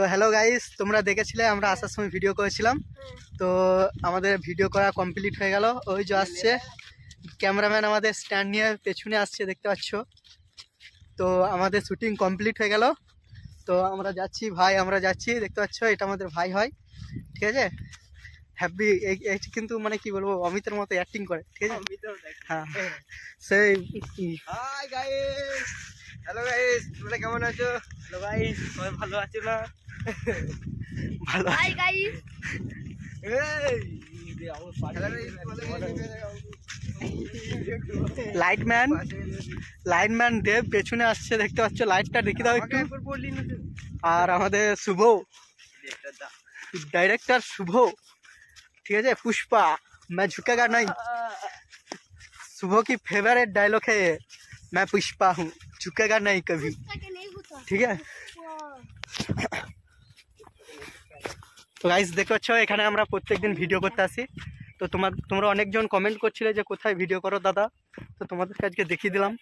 তো hello guys, তোমরা দেখেছিলে আমরা আসার সময় ভিডিও করেছিলাম। তো আমাদের ভিডিও করা কমপ্লিট হয়ে গেল। ওই যে আসছে ক্যামেরাম্যান, আমাদের স্ট্যান্ড নিয়ে পেছনে আসছে, দেখতে পাচ্ছ। তো আমাদের শুটিং কমপ্লিট হয়ে গেল। তো আমরা যাচ্ছি ভাই, আমরা যাচ্ছি, দেখতে পাচ্ছ এটা আমাদের ভাই হয়, ঠিক আছে। হ্যাপি কিন্তু মানে কি বলবো, অমিতের মতো অ্যাক্টিং করে, ঠিক আছে। হ্যাঁ সেই হাই গাইস, হ্যালো গাইস, তোমরা কেমন আছো? হ্যালো গাইস, সবাই ভালো আছো না? ভালো। হাই গাইস, লাইটম্যান দেব পেছনে আসছে, দেখতে পাচ্ছ। লাইটটা দেখে দাও একটু। আর আমাদের শুভ डायरेक्टर शुभ, ठीक है। पुष्पा मैं झुकेगा नहीं, शुभ की फेवरेट डायलॉग है ये, मैं पुष्पा हूँ, झुकेगा नहीं कभी, ठीक है। তো গাইস দেখতে পাচ্ছ এখানে আমরা প্রত্যেকদিন ভিডিও করতে আসি। তো তোমরা অনেকজন কমেন্ট করছিলে যে কোথায় ভিডিও করো দাদা, তো তোমাদেরকে আজকে দেখিয়ে দিলাম।